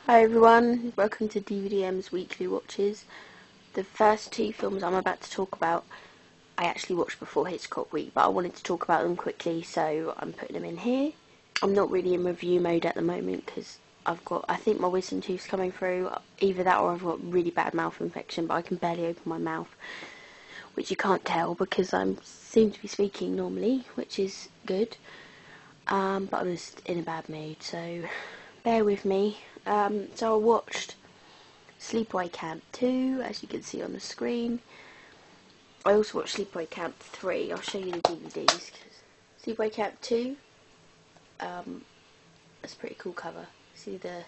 Hi everyone, welcome to DVDeMm's weekly watches. The first two films I'm about to talk about I actually watched before Hitchcock Week, but I wanted to talk about them quickly, so I'm putting them in here. I'm not really in review mode at the moment because I think my wisdom tooth's coming through, either that or I've got really bad mouth infection, but I can barely open my mouth, which you can't tell because I seem to be speaking normally, which is good, but I'm just in a bad mood, so bear with me. So I watched Sleepaway Camp 2, as you can see on the screen. I also watched Sleepaway Camp 3. I'll show you the DVDs. Sleepaway Camp 2, that's a pretty cool cover. See the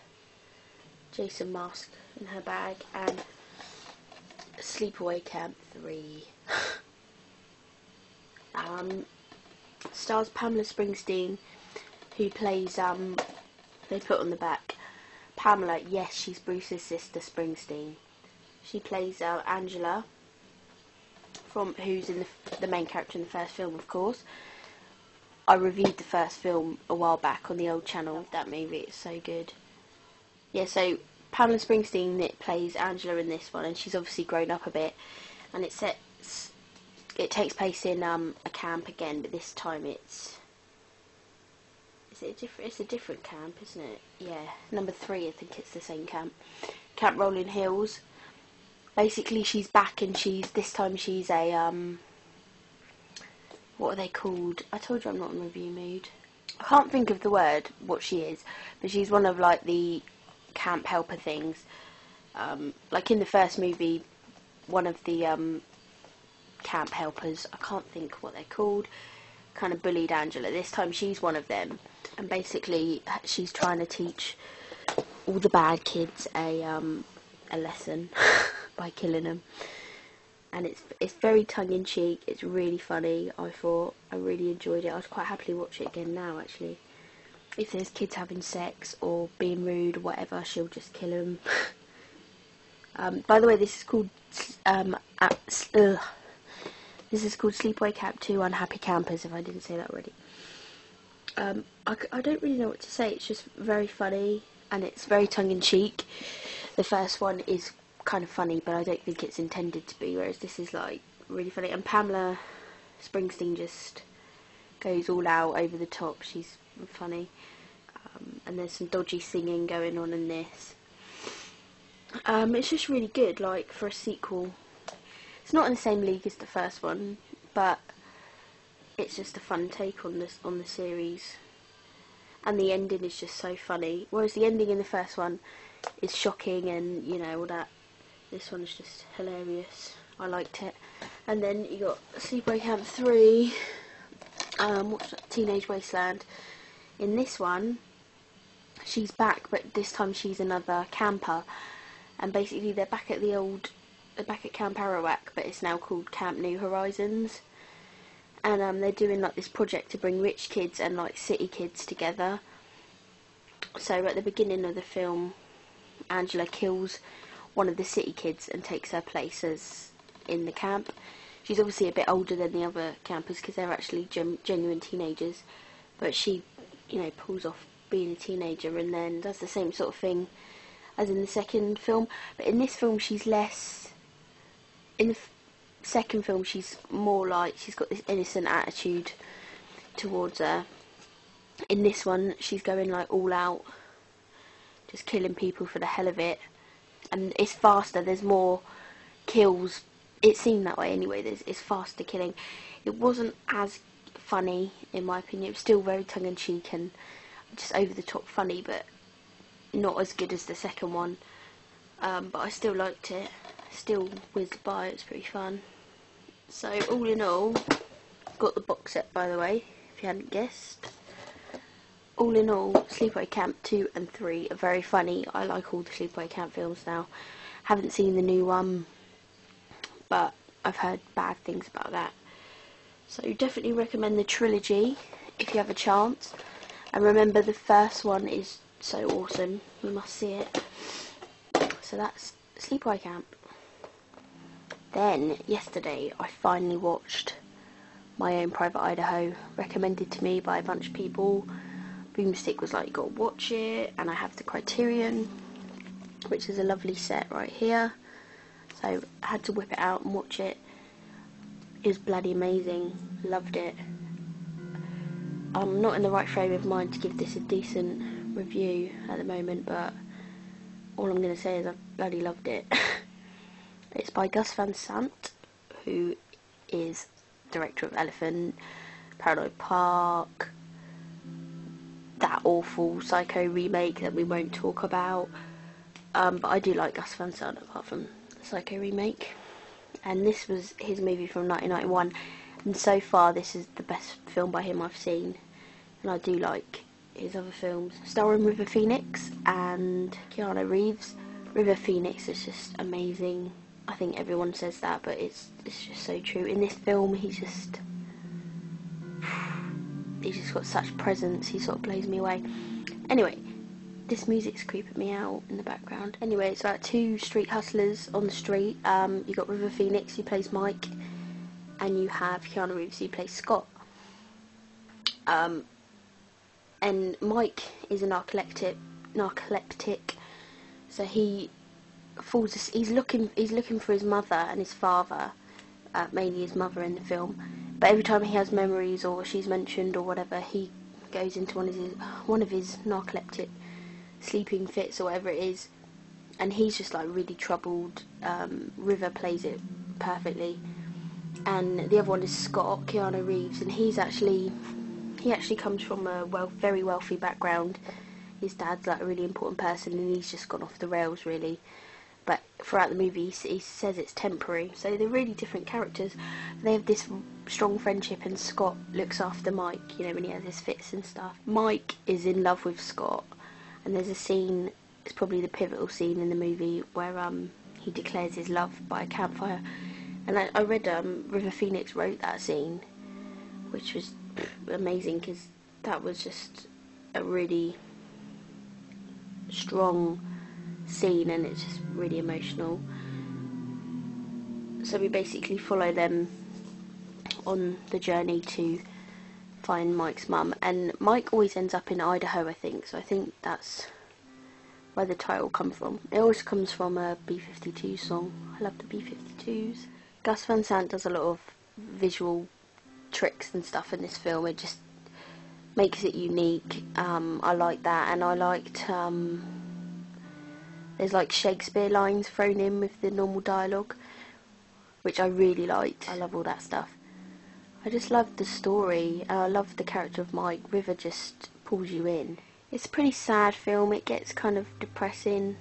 Jason mask in her bag, and Sleepaway Camp 3. Stars Pamela Springsteen, who plays, they put on the back, Pamela, yes, she's Bruce's sister Springsteen. She plays Angela, who's in the main character in the first film, of course. I reviewed the first film a while back on the old channel of that movie. It's so good. Yeah, so Pamela Springsteen plays Angela in this one, and she's obviously grown up a bit. And it takes place in a camp again, but this time it's a different camp, isn't it? Yeah, number 3, I think it's the same camp. Camp Rolling Hills. Basically, she's back, and this time she's a, what are they called? I told you I'm not in review mood. I can't think of the word, what she is, but she's one of, like, the camp helper things. Like in the first movie, one of the, camp helpers, I can't think what they're called, kind of bullied Angela. This time she's one of them, and basically she's trying to teach all the bad kids a lesson by killing them, and it's very tongue-in-cheek. It's really funny. I really enjoyed it. I'd quite happily watch it again now, actually. If there's kids having sex or being rude or whatever, she'll just kill them. By the way, this is called Sleepaway Camp 2 Unhappy Campers, if I didn't say that already. I don't really know what to say. It's just very funny, and it's very tongue-in-cheek. The first one is kind of funny, but I don't think it's intended to be, whereas this is, like, really funny. And Pamela Springsteen just goes all out over the top. She's funny. And there's some dodgy singing going on in this. It's just really good, like, for a sequel. It's not in the same league as the first one, but it's just a fun take on the series. And the ending is just so funny. Whereas the ending in the first one is shocking and, you know, all that. This one is just hilarious. I liked it. And then you got Sleepaway Camp 3, what's that? Teenage Wasteland. In this one, she's back, but this time she's another camper. And basically they're back at Camp Arawak, but it's now called Camp New Horizons. And they're doing, like, this project to bring rich kids and, like, city kids together. So at the beginning of the film, Angela kills one of the city kids and takes her place as in the camp. She's obviously a bit older than the other campers because they're actually genuine teenagers, but she, you know, pulls off being a teenager and then does the same sort of thing as in the second film. But in this film she's less. In the second film she's more like, she's got this innocent attitude towards her. In this one she's going, like, all out, just killing people for the hell of it. And it's faster, there's more kills. It seemed that way anyway. It's faster killing. It wasn't as funny, in my opinion. It was still very tongue-in-cheek and just over the top funny, but not as good as the second one. But I still liked it. Still whizzed by. It's pretty fun. So all in all, got the box set, by the way, if you hadn't guessed. All in all, Sleepaway Camp 2 and 3 are very funny. I like all the Sleepaway Camp films now. Haven't seen the new one, but I've heard bad things about that. So definitely recommend the trilogy if you have a chance. And remember, the first one is so awesome. You must see it. So that's Sleepaway Camp. Then, yesterday, I finally watched My Own Private Idaho, recommended to me by a bunch of people. Boomstick was like, you gotta watch it, and I have the Criterion, which is a lovely set right here. So I had to whip it out and watch it. It was bloody amazing. Loved it. I'm not in the right frame of mind to give this a decent review at the moment, but all I'm going to say is I bloody loved it. It's by Gus Van Sant, who is director of Elephant, Paranoid Park, that awful Psycho remake that we won't talk about. But I do like Gus Van Sant apart from the Psycho remake. And this was his movie from 1991. And so far this is the best film by him I've seen. And I do like his other films. Starring River Phoenix and Keanu Reeves. River Phoenix is just amazing. I think everyone says that, but it's just so true. In this film, he's just got such presence. He sort of blows me away. Anyway, this music's creeping me out in the background. Anyway, it's about two street hustlers on the street. You got River Phoenix, who plays Mike, and you have Keanu Reeves, who plays Scott. And Mike is a narcoleptic, so he falls. He's looking for his mother and his father, mainly his mother in the film. But every time he has memories or she's mentioned or whatever, he goes into one of his narcoleptic sleeping fits or whatever it is, and he's just like really troubled. River plays it perfectly, and the other one is Scott, Keanu Reeves, and he actually comes from a very wealthy background. His dad's like a really important person, and he's just gone off the rails really. But throughout the movie, he says it's temporary. So they're really different characters. They have this strong friendship, and Scott looks after Mike, you know, when he has his fits and stuff. Mike is in love with Scott, and there's a scene, it's probably the pivotal scene in the movie, where he declares his love by a campfire. And I read River Phoenix wrote that scene, which was amazing, because that was just a really strong scene, and it's just really emotional. So we basically follow them on the journey to find Mike's mum, and Mike always ends up in Idaho, I think, so I think that's where the title comes from. It always comes from a B-52 song. I love the B-52s. Gus Van Sant does a lot of visual tricks and stuff in this film. It just makes it unique. I like that, and I liked there's like Shakespeare lines thrown in with the normal dialogue, which I really liked. I love all that stuff. I just loved the story, and I loved the character of Mike. River just pulls you in. It's a pretty sad film. It gets kind of depressing,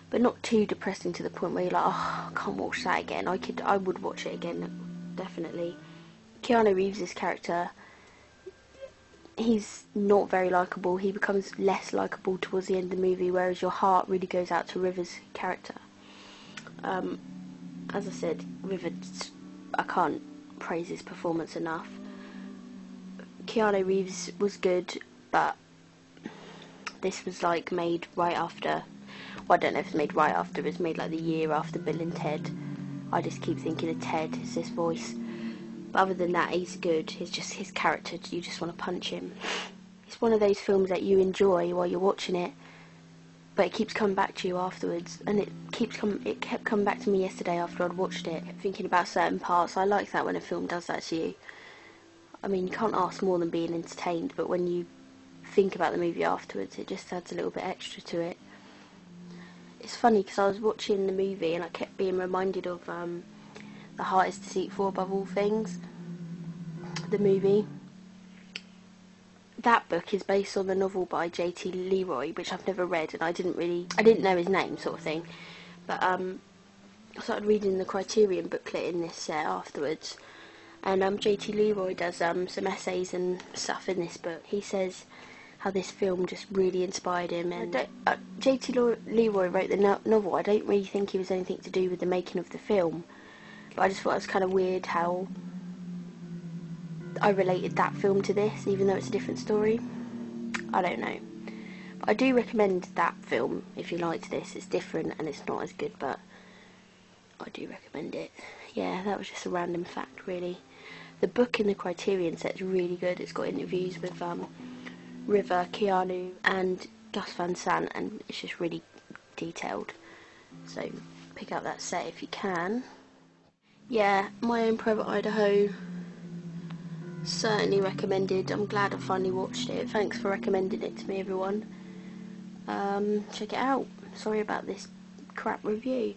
but not too depressing to the point where you're like, oh, I can't watch that again. I would watch it again, definitely. Keanu Reeves' character, he's not very likeable. He becomes less likeable towards the end of the movie, whereas your heart really goes out to River's character. As I said, River, I can't praise his performance enough. Keanu Reeves was good, but this was like made right after, well, I don't know if it's made right after, it was made like the year after Bill and Ted. I just keep thinking of Ted, it's his voice. But other than that, he's good. It's just his character, you just want to punch him. It's one of those films that you enjoy while you're watching it, but it keeps coming back to you afterwards. And it kept coming back to me yesterday after I'd watched it, thinking about certain parts. I like that when a film does that to you. I mean, you can't ask more than being entertained, but when you think about the movie afterwards, it just adds a little bit extra to it. It's funny because I was watching the movie and I kept being reminded of The Heart is Deceitful Above All Things, the movie. That book is based on the novel by J.T. Leroy, which I've never read, and I didn't know his name, sort of thing. But I started reading the Criterion booklet in this set afterwards, and J.T. Leroy does some essays and stuff in this book. He says how this film just really inspired him, and J.T. Leroy wrote the novel. I don't really think it was anything to do with the making of the film, but I just thought it was kind of weird how I related that film to this, even though it's a different story. I don't know. But I do recommend that film if you liked this. It's different and it's not as good, but I do recommend it. Yeah, that was just a random fact, really. The book in the Criterion set's really good. It's got interviews with River, Keanu and Gus Van Sant, and it's just really detailed. So pick up that set if you can. Yeah, My Own Private Idaho, certainly recommended. I'm glad I finally watched it. Thanks for recommending it to me, everyone. Check it out. Sorry about this crap review.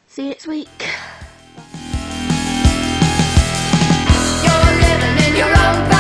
See you next week. You're living in your own